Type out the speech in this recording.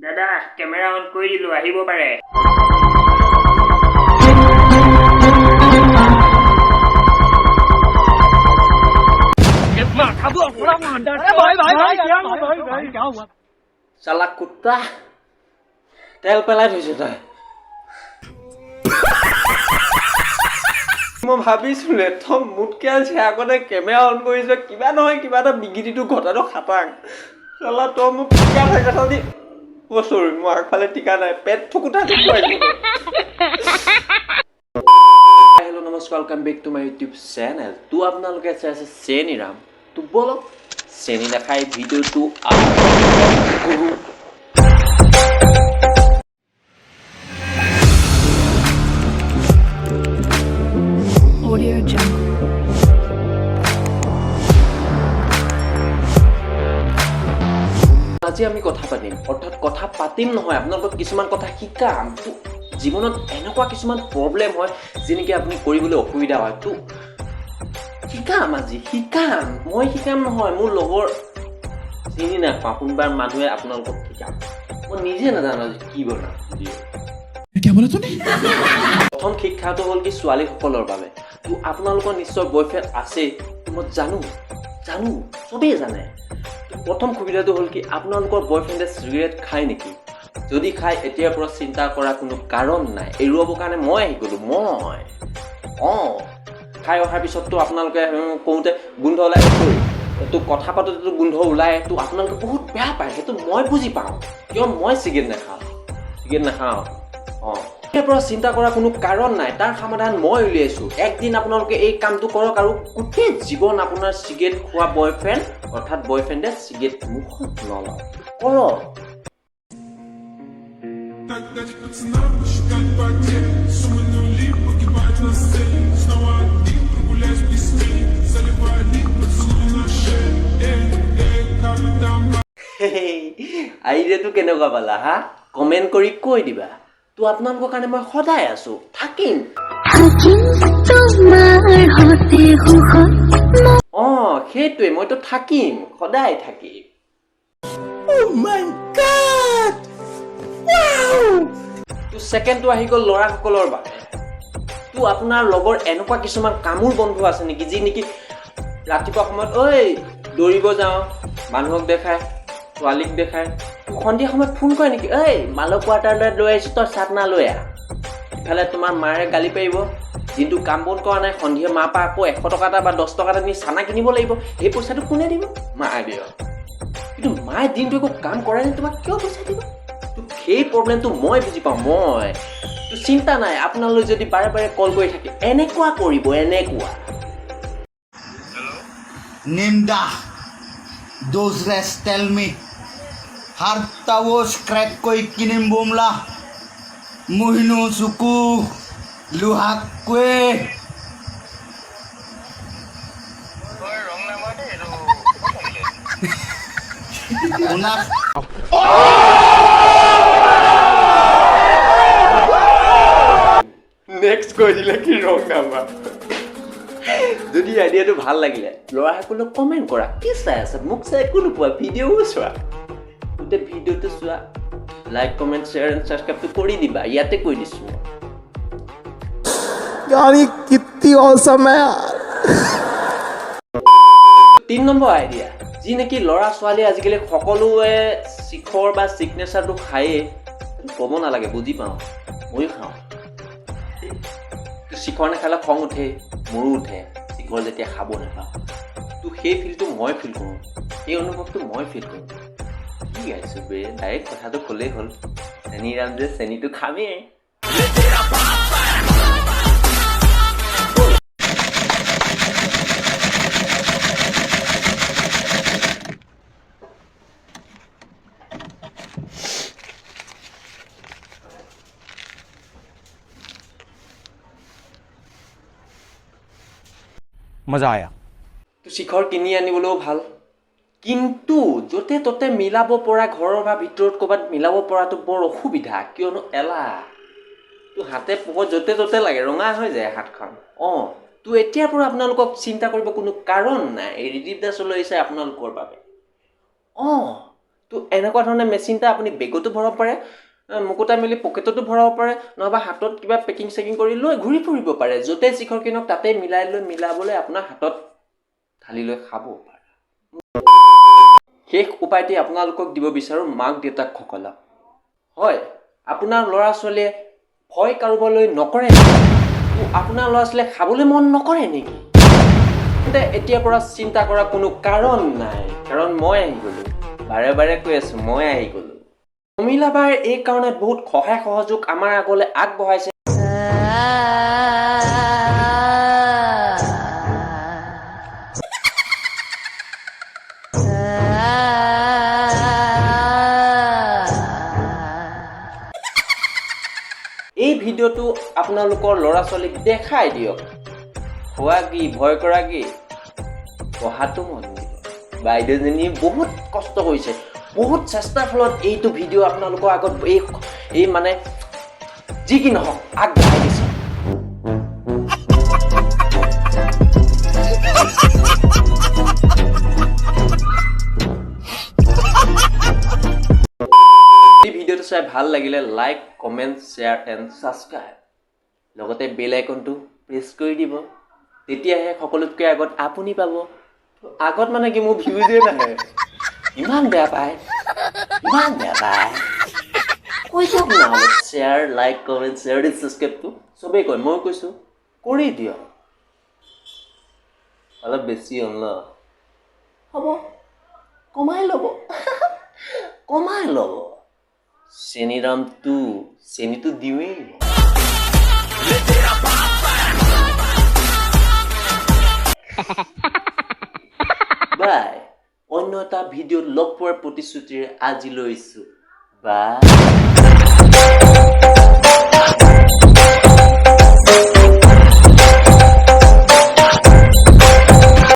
দাদা camera on কৰি দিলো, আহিব পাৰে। চালা কুত্তা তেল পেলাই থৈছে তই। মই ভাবিছো লেথম মোতকে আছে আগতে কেমেৰা অন কৰিছে, কিবা নহয় কিবা এটা বিগিটিটো ঘটাটো খাটাং। চালা তই মোক টিকা থাকে চালি চৰি মোৰ আগফালে টিকা নাই, পেট থুকুটা হেল্ল' নমস্কাৰ, welcome back to my YouTube channel. তো আপোনালোকে চাই আছে চেনিৰাম। তো বলক চেনি নাখাই ভিডিঅ'টো কৰোঁ। আজি আমি কথা পাতিম, অৰ্থাৎ কথা পাতিম নহয়, আপোনালোকক কিছুমান কথা শিকাম। তো জীৱনত এনেকুৱা কিছুমান প্ৰব্লেম হয় যি নেকি আপুনি কৰিবলৈ অসুবিধা হয়। তো শিকাম, আজি শিকাম, মই শিকাম নহয়, মোৰ লগৰ চিনি নাপাওঁ কোনোবা মানুহে আপোনালোকক শিকাম। মই নিজে নাজানো আজি কি বনাম। প্ৰথম শিক্ষাটো হ'ল কি ছোৱালীসকলৰ বাবে। তো আপোনালোকৰ নিশ্চয় বয়ফ্ৰেণ্ড আছে, মই জানো চবেই জানে। প্ৰথম সুবিধাটো হ'ল কি আপোনালোকৰ বয়ফ্ৰেণ্ডে চিগাৰেট খায় নেকি? যদি খায় এতিয়াৰ পৰা চিন্তা কৰা কোনো কাৰণ নাই, এৰুৱাবৰ কাৰণে মই আহি গ'লোঁ। খাই অহাৰ পিছততো আপোনালোকে কওঁতে গোন্ধ ওলাই, তো কথা পাতোঁতেতো গোন্ধ ওলায়, তো আপোনালোকে বহুত বেয়া পায়। সেইটো মই বুজি পাওঁ, কিয় মই চিগাৰেট নাখাওঁ। এতিয়াৰ পৰা চিন্তা কৰা কোনো কাৰণ নাই, তাৰ সমাধান মই উলিয়াইছোঁ। একদিন আপোনালোকে এই কামটো কৰক আৰু গোটেই জীৱন আপোনাৰ চিগাৰেট খোৱা বয়ফ্ৰেণ্ড অৰ্থাৎ বয়ফ্ৰেণ্ডে চিগাৰেট মুখত নলয়। কৰক। আইডিয়াটো কেনেকুৱা পালা হা? কমেণ্ট কৰি কৈ দিবা। তো আপোনালোকৰ কাৰণে মই সদায় আছো, থাকিম। সেইটোৱে, মইতো থাকিম, সদায় থাকিম। তো ছেকেণ্ডটো আহি গ'ল ল'ৰাসকলৰ বাবে। তো আপোনাৰ লগৰ এনেকুৱা কিছুমান কামোৰ বন্ধু আছে নেকি যি নেকি ৰাতিপুৱা সময়ত ঐ দৌৰিব যাওঁ, মানুহক দেখায়, ছোৱালীক দেখায়, সন্ধিয়া সময়ত ফোন কৰে নেকি, ঐ মালক কোৱাৰ্টাৰলৈ লৈ আহিছোঁ, তই চাট না লৈ আহ। ইফালে তোমাৰ মায়ে গালি পাৰিব, দিনটো কাম বন কৰা নাই, সন্ধিয়া মাৰ পৰা আকৌ 100 টকা এটা বা 10 টকা এটা নি চানা কিনিব লাগিব। সেই পইচাটো কোনে দিব? মায়ে দিব। কিন্তু মায়ে দিনটো একো কাম কৰে নে, তোমাক কিয় পইচা দিব? তো সেই প্ৰব্লেমটো মই বুজি পাওঁ। তো চিন্তা নাই, আপোনালৈ যদি বাৰে বাৰে কল কৰি থাকে, এনেকুৱা কৰিব, এনেকুৱা। Ninda, those rest tell me, harta was crack koi kinin bomla, muhino suku, luhak kue. Unak. Next কৈ দিলে কি ৰং নাম্বাৰ। যদি আইডিয়াটো ভাল লাগিলে ল'ৰাসকলক কমেণ্ট কৰা, কি চাই আছে, মোক চাই একো নোপোৱা, ভিডিঅ'ও চোৱা, গোটেই ভিডিঅ'টো চোৱা, লাইক কমেণ্ট শ্বেয়াৰ এণ্ড ছাবস্ক্ৰাইবটো কৰি দিবা, ইয়াতে কৈ দিছোঁ। कितनी औसम है यार। 3 নম্বৰ আইডিয়া, যি নেকি ল'ৰা ছোৱালী আজিকালি সকলোৱে শিখৰ বা চিগনেচাৰটো খায়েই, ক'ব নালাগে, বুজি পাওঁ, ময়ো খাওঁ। শিখৰ নাখালে খং উঠে, মোৰো উঠে শিখৰ যেতিয়া খাব নাপাওঁ। তো সেই ফিলটো মই ফিল কৰোঁ, সেই অনুভৱটো মই ফিল কৰোঁ। কি গাইছোঁ বে, ডাইৰেক্ট কথাটো ক'লেই হ'ল, চেনিৰাম যে চেনিটো খামেই। मजा आया। তো শিখৰ কিনি আনিবলৈও ভাল, কিন্তু য'তে ত'তে মিলাব পৰা, ঘৰৰ বা ভিতৰত ক'ৰবাত মিলাব পৰাটো বৰ অসুবিধা, কিয়নো এলাহ। তো হাতে পোকত য'তে ত'তে লাগে, ৰঙা হৈ যায় হাতখন। তো এতিয়াৰ পৰা আপোনালোকক চিন্তা কৰিব কোনো কাৰণ নাই, ৰিদীপ দাসলৈ আহিছে আপোনালোকৰ বাবে। তো এনেকুৱা ধৰণে মেচিন এটা আপুনি বেগতো ভৰাব পাৰে, মুকুতা মেলি পকেটতো ভৰাব পাৰে, নহবা হাতত কিবা পেকিং চেকিং কৰি লৈ ঘূৰি ফুৰিব পাৰে। য'তে যিখন কিনক তাতে মিলাবলৈ আপোনাৰ হাতত ঢালি লৈ খাব পাৰে। শেষ উপায়টি আপোনালোকক দিব বিচাৰোঁ মাক দেউতাকসকলক। হয়, আপোনাৰ ল'ৰা ছোৱালীয়ে ভয় কাৰোবালৈ নকৰে নেকি? আপোনাৰ ল'ৰা ছোৱালীয়ে খাবলৈ মন নকৰে নেকি? তেন্তে এতিয়াৰ পৰা চিন্তা কৰা কোনো কাৰণ নাই, কাৰণ মই আহি গ'লোঁ। বাৰে বাৰে কৈ আছোঁ, মই আহি গ'লোঁ। প্ৰমীলাবাৰ এই কাৰণত বহুত সহায় সহযোগ আমাৰ আগলৈ আগবঢ়াইছে। এই ভিডিঅ'টো আপোনালোকৰ ল'ৰা ছোৱালীক দেখাই দিয়ক। খোৱা কি, ভয় কৰা কি, পঢ়াটো মন দিব। বাইদেউজনীয়ে বহুত কষ্ট কৰিছে, বহুত চেষ্টাৰ ফলত এইটো ভিডিঅ' আপোনালোকৰ আগত এই মানে যি কি নহওক আগবঢ়াই দিছে। এই ভিডিঅ'টো চাই ভাল লাগিলে like, comment, share and subscribe, লগতে বেল আইকনটো প্ৰেছ কৰি দিব। তেতিয়াহে সকলোতকৈ আগত আপুনি পাব। আগত মানে কি, মোৰ ভিউজে নাহে। ইমান বেয়া পায়, ইমান বেয়া পায়। কৈ দিয়ক না অলপ share, like, comment, share and ছাবস্ক্ৰাইবটো চবেই কয়, মই কৈছোঁ কৰি দিয়ক। অলপ বেছি হ'ল ন? হ'ব, কমাই ল'ব। কমাই ল'ব। চেনিৰামটো চেনিটো দিওঁৱেই। বাই। অন্য এটা ভিডিঅ'ত লগ পোৱাৰ প্ৰতিশ্ৰুতিৰে আজি লৈছোঁ। বাই।